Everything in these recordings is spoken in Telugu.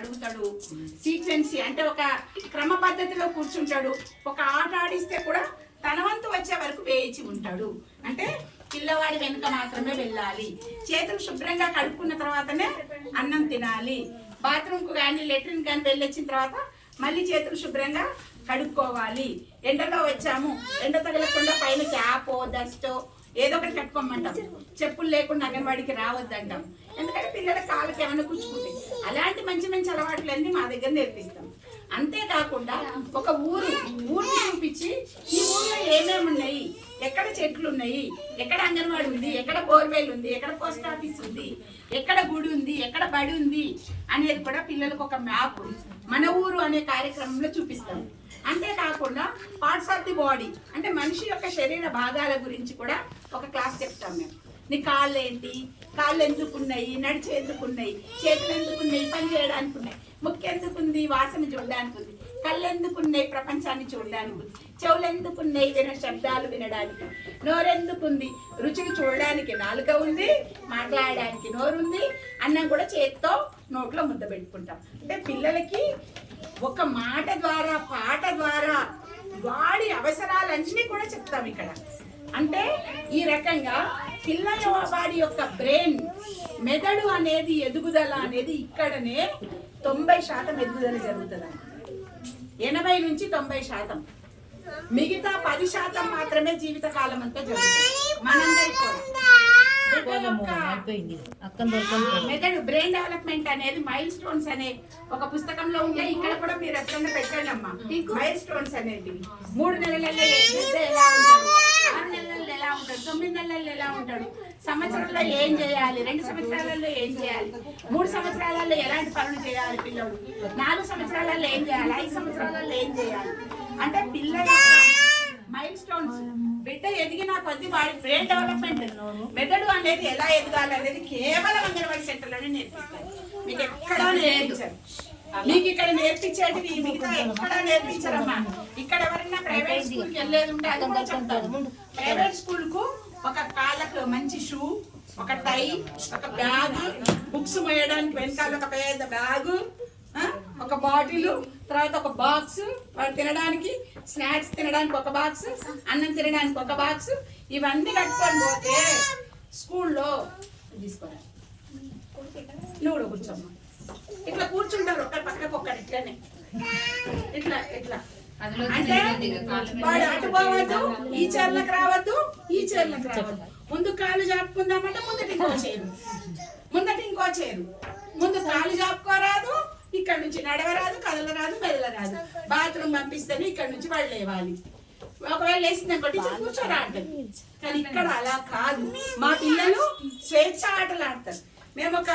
అడుగుతాడు, సీక్వెన్సీ అంటే ఒక క్రమ పద్ధతిలో కూర్చుంటాడు. ఒక ఆట ఆడిస్తే కూడా తన వంతు వచ్చే వరకు వేయించి ఉంటాడు. అంటే పిల్లవాడి వెనుక మాత్రమే వెళ్ళాలి. చేతులు శుభ్రంగా కడుక్కున్న తర్వాతనే అన్నం తినాలి. బాత్రూమ్కు కానీ లెట్రిన్ కానీ వెళ్ళొచ్చిన తర్వాత మళ్ళీ చేతులు శుభ్రంగా కడుక్కోవాలి. ఎండలో వచ్చాము, ఎండ తగలకుండా పైన క్యాపో డస్టో ఏదో ఒకటి కట్టుకోమంటాం. చెప్పులు లేకుండా అంగన్వాడికి రావద్దంటాం. ఎందుకంటే పిల్లల కాళ్ళకి ఏమైనా కూర్చుకుంటాయి. అలాంటి మంచి మంచి అలవాట్లన్నీ మా దగ్గర నేర్పిస్తాం. అంతేకాకుండా ఒక ఊరిని చూపించి ఈ ఊళ్ళో ఏమేమి ఉన్నాయి, ఎక్కడ చెట్లు ఉన్నాయి, ఎక్కడ అంగన్వాడి ఉంది, ఎక్కడ బోర్వెల్ ఉంది, ఎక్కడ పోస్ట్ ఆఫీస్ ఉంది, ఎక్కడ గుడి ఉంది, ఎక్కడ బడి ఉంది అనేది కూడా పిల్లలకు ఒక మ్యాప్ మన ఊరు అనే కార్యక్రమంలో చూపిస్తాం. అంతేకాకుండా పార్ట్స్ ఆఫ్ ది బాడీ అంటే మనిషి యొక్క శరీర భాగాల గురించి కూడా ఒక క్లాస్ చెప్తాం మేము. నీ కాళ్ళు ఏంటి, కాళ్ళు ఎందుకున్నాయి, నడిచి ఎందుకున్నాయి, చేతులు ఎందుకున్నాయి, పని చేయడానికి ఉన్నాయి, ముక్కు ఎందుకుంది, వాసన చూడడానికి ఉంది, కళ్ళు ఎందుకున్నాయి, ప్రపంచాన్ని చూడడానికి ఉంది, చెవులు ఎందుకున్నాయి, శబ్దాలు వినడానికి, నోరెందుకుంది, రుచిని చూడడానికి నాలుక ఉంది, మాట్లాడడానికి నోరుంది, అన్నం కూడా చేత్తో నోట్లో ముద్ద పెట్టుకుంటాం. అంటే పిల్లలకి ఒక మాట ద్వారా పాట ద్వారా వాడి అవసరాలన్నీ కూడా చెప్తాం ఇక్కడ. అంటే ఈ రకంగా పిల్లల వాడి యొక్క బ్రెయిన్ మెదడు అనేది ఎదుగుదల అనేది ఇక్కడనే 90% ఎదుగుదల జరుగుతుంది. 80 నుంచి 90%. మిగతా 10% మాత్రమే జీవితకాలం అంతా జరుగుతుంది. మనందరికీ మెదడు బ్రెయిన్ డెవలప్మెంట్ అనేది మైల్ స్టోన్స్ అనే ఒక పుస్తకంలో ఉంటే ఇక్కడ కూడా మీరు ఎప్పుడన్నా పెట్టండి అమ్మా. మైల్ స్టోన్స్ అనేది 3 నెలలలో ఎలా ఉంటాడు, 6 నెలల్లో ఎలా ఉంటాడు, 9 నెలల్లో ఎలా ఉంటాడు, సంవత్సరంలో ఏం చేయాలి, 2 సంవత్సరాలలో ఏం చేయాలి, 3 సంవత్సరాలలో ఎలాంటి పనులు చేయాలి పిల్లలు, 4 సంవత్సరాలలో ఏం చేయాలి, 5 సంవత్సరాలలో ఏం చేయాలి. అంటే పిల్లల మైల్ స్టోన్స్ బిడ్డ ఎదిగిన కొద్ది వాడి బ్రెయిన్ డెవలప్మెంట్ మెదడు అనేది ఎలా ఎదగాలి అనేది కేవలం అంగన్వాడీ సెంటర్లోనే నేర్పిస్తారు. మీకు ఎక్కడా నేర్పించారు. మీకు ఇక్కడ నేర్పించేటివి మిగతా ఎక్కడా నేర్పించారమ్మా. ఇక్కడ ఎవరైనా ప్రైవేట్ స్కూల్కి వెళ్ళేది ఉంటే అది కూడా చెప్తారు. ప్రైవేట్ స్కూల్ కు ఒక కాళ్ళకు మంచి షూ, ఒక టై, ఒక బ్యాగ్, బుక్స్ మోయడానికి వెనకాల ఒక పెద్ద బ్యాగు, ఒక బాటిల్, తర్వాత ఒక బాక్స్, వాడు తినడానికి స్నాక్స్ తినడానికి ఒక బాక్స్, అన్నం తినడానికి ఒక బాక్స్, ఇవన్నీ కట్టుకొని పోతే స్కూల్లో తీసుకోరా నువ్వు కూడా కూర్చోమ్మా. ఇట్లా కూర్చుంటారు ఒకరి పక్కకు ఒక్కరు ఇట్లానే ఇట్లా ఇట్లా. అంటే వాడు అటు పోవద్దు, ఈ చీరలకు రావద్దు, ఈ చీరలకు రావద్దు. ముందు కాళ్ళు జాపుకుందామంటే ముందటి ఇంకో చేరు, ముందు కాళ్ళు జాపుకోరాదు, ఇక్కడ నుంచి నడవరాదు, కదలరాదు, మెదలరాదు. బాత్రూమ్ పంపిస్తేనే ఇక్కడ నుంచి వాళ్ళు లేవాలి. ఒకవేళ లేసింది అనుకోండి కూర్చోరా అంటది. కానీ ఇక్కడ అలా కాదు. మా పిల్లలు స్వేచ్ఛ ఆటలు ఆడతారు. మేము ఒక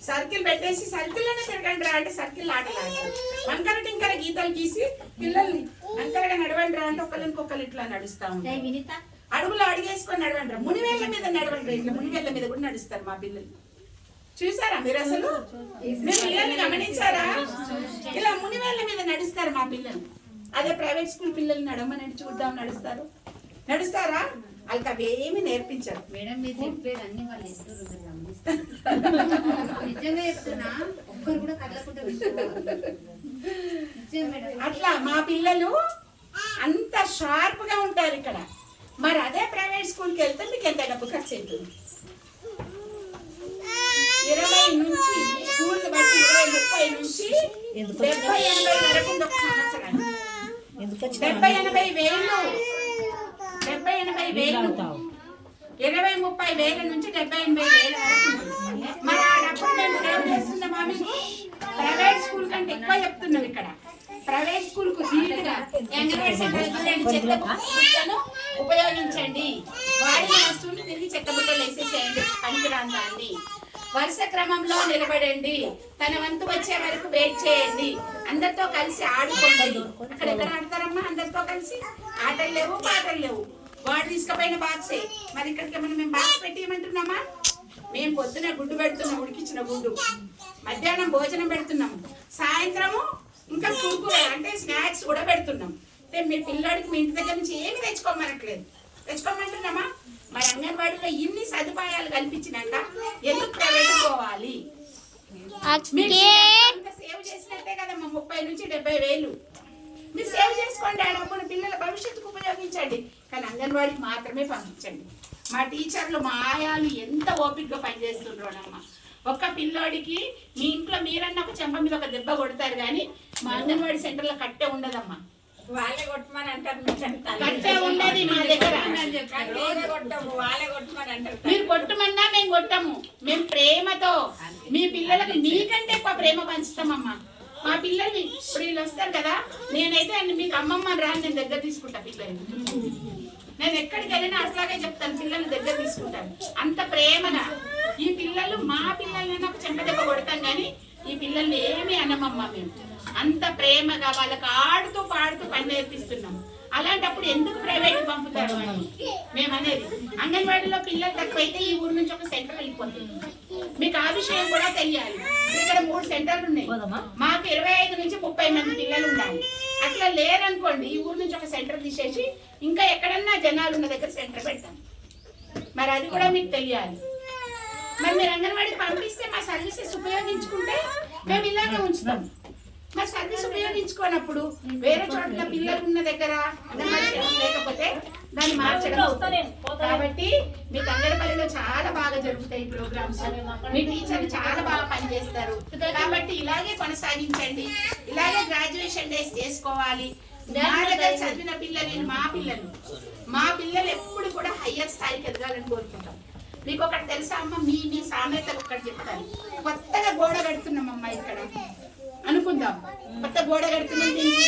సర్కిల్ పెట్టేసి సర్కిల్లోనే తిరగండి రా అంటే సర్కిల్ ఆటలు ఆడతారు. వంకర టింకర గీతలు గీసి పిల్లల్ని వంకరగా నడవండి రా అంటే ఒకరికొకరు ఇట్లా నడుస్తా ఉంటారు. అడుగులు అడిగేసుకొని నడవండి రా, మునివేళ్ల మీద నడవండి రా, ఇట్లా మునివేళ్ల మీద కూడా నడుస్తారు మా పిల్లలు. చూసారా మీరు? అసలు మీరు పిల్లల్ని గమనించారా? ఇలా మునివేళ్ల మీద నడుస్తారు మా పిల్లలు. అదే ప్రైవేట్ స్కూల్ పిల్లలు నడమని చూద్దాం నడుస్తారా? వాళ్ళకి అవేమి నేర్పించారు. మేడం మీరు చెప్పేది అన్ని వాళ్ళు నిజంగా చెప్తున్నా, ఒక్కరు కూడా కదలకుండా అట్లా మా పిల్లలు అంత షార్ప్ గా ఉంటారు ఇక్కడ. మరి అదే ప్రైవేట్ స్కూల్కి వెళ్తే మీకు ఎంత డబ్బు ఖర్చు అవుతుంది? 20 నుంచి స్కూల్ బట్టి 20-30 నుంచి 70-80 వరకు ఒక సంవత్సరాన్ని 70-80 వేలు 20-30 వేల నుంచి 70-80 వేల వరకు. మరి ఆ డబ్బు మేము సేవ్ చేస్తున్నామా? మీకు ప్రైవేట్ స్కూల్ కంటే ఎక్కువ చెప్తున్నాం ఇక్కడ. ప్రైవేట్ స్కూల్ కు ధీటుగా చెత్తను ఉపయోగించండి, వాడిన వస్తువులు తిరిగి చెత్త బుట్టలు వేసేసేయండి, పనికిరాని దాన్ని వరుస క్రమంలో నిలబడండి, తన వంతు వచ్చే వరకు వెయిట్ చేయండి, అందరితో కలిసి ఆడుకోండి. అక్కడ ఎక్కడ ఆడతారమ్మా అందరితో కలిసి? ఆటలు లేవు, పాటలు లేవు. వాడు తీసుకుపోయిన బాక్సే. మరి ఇక్కడికి ఏమన్నా మేము బాక్స్ పెట్టియమంటున్నామా? మేము పొద్దున గుడ్డు పెడుతున్నాం, ఉడికించిన గుడ్డు, మధ్యాహ్నం భోజనం పెడుతున్నాం, సాయంత్రము ఇంకా కురుకురే అంటే స్నాక్స్ కూడా పెడుతున్నాం. అంటే మీ పిల్లాడికి మీ ఇంటి దగ్గర నుంచి ఏమి తెచ్చుకోమంటున్నామా? మరి అంగన్వాడీలో ఇన్ని సదుపాయాలు కల్పించినాక ఎందుకు ప్రైవేట్ పోవాలి? నుంచి 70,000 మీరు సేవ్ చేసుకోండి. ఆ డబ్బును పిల్లల భవిష్యత్తుకు ఉపయోగించండి. కానీ అంగన్వాడికి మాత్రమే పంపించండి. మా టీచర్లు మా ఆయాలు ఎంత ఓపికగా పనిచేస్తుండ్రోనమ్మా. ఒక్క పిల్లోడికి మీ ఇంట్లో మీరన్నా ఒక చెంప మీద ఒక దెబ్బ కొడతారు, కానీ మా అంగన్వాడీ సెంటర్లో కట్టే ఉండదమ్మా. వాళ్ళే కొట్టమని అంటారు. కట్టే ఉండదు మా దగ్గర. వాళ్ళే కొట్టమని అంటారు. మీరు కొట్టమన్నా మేము కొట్టము. మేము ప్రేమతో మీ పిల్లలకు మీకంటే ఎక్కువ ప్రేమ పంచుతామమ్మా. మా పిల్లల్ని ఇప్పుడు వీళ్ళు వస్తారు కదా, నేనైతే మీకు అమ్మమ్మ రాని నేను దగ్గర తీసుకుంటా పిల్లల్ని. నేను ఎక్కడికి వెళ్ళినా అట్లాగే చెప్తాను, పిల్లల్ని దగ్గర తీసుకుంటాను అంత ప్రేమగా. ఈ పిల్లలు మా పిల్లలైనా ఒక చెంప దెబ్బ కొడతాం, కానీ ఈ పిల్లల్ని ఏమీ అనమమ్మా. మేము అంత ప్రేమగా వాళ్ళకి ఆడుతూ పాడుతూ పని నేర్పిస్తున్నాం. అలాంటప్పుడు ఎందుకు ప్రైవేట్ పంపుతారు అని మేము అనేది. అంగన్వాడీలో పిల్లలు తక్కువైతే ఈ ఊరు నుంచి ఒక సెంటర్ వెళ్ళిపోతుంది. మీకు ఆ విషయం కూడా తెలియాలి. ఇక్కడ 3 సెంటర్లు ఉన్నాయి. మాకు 25 నుంచి 30 మంది పిల్లలు ఉండాలి. అట్లా లేరనుకోండి, ఈ ఊరు నుంచి ఒక సెంటర్ తీసేసి ఇంకా ఎక్కడన్నా జనాలు ఉన్న దగ్గర సెంటర్ పెడతాం. మరి అది కూడా మీకు తెలియాలి. మరి మీరు అంగన్వాడీకి పంపిస్తే మా సర్వీసెస్ ఉపయోగించుకుంటే మేము ఇలాగే ఉంచుతాం. మా సర్వీస్ ఉపయోగించుకోనప్పుడు వేరే చోట్ల పిల్లలు ఉన్న దగ్గర అంగన్వాడీ సెంటర్ లేకపోతే దాన్ని మార్చడం అవుతుంది. కాబట్టి మీ తంగడపల్లిలో చాలా బాగా జరుగుతాయి ప్రోగ్రామ్స్. మీ టీచర్లు చాలా బాగా పనిచేస్తారు. కాబట్టి ఇలాగే కొనసాగించండి. ఇలాగే గ్రాడ్యుయేషన్ డేస్ చేసుకోవాలి. మా దగ్గర చదివిన పిల్లలు మా పిల్లలు ఎప్పుడు కూడా హయ్యర్ స్థాయికి ఎదగాలని కోరుకుంటాం. మీకు ఒకటి తెలుసా అమ్మ, మీ సామెతలు ఒకటి చెప్తాను. కొత్తగా గోడ కడుతున్నాం అమ్మ ఇక్కడ అనుకుందాం. కొత్త గోడ కడుతున్నాం, దీనికి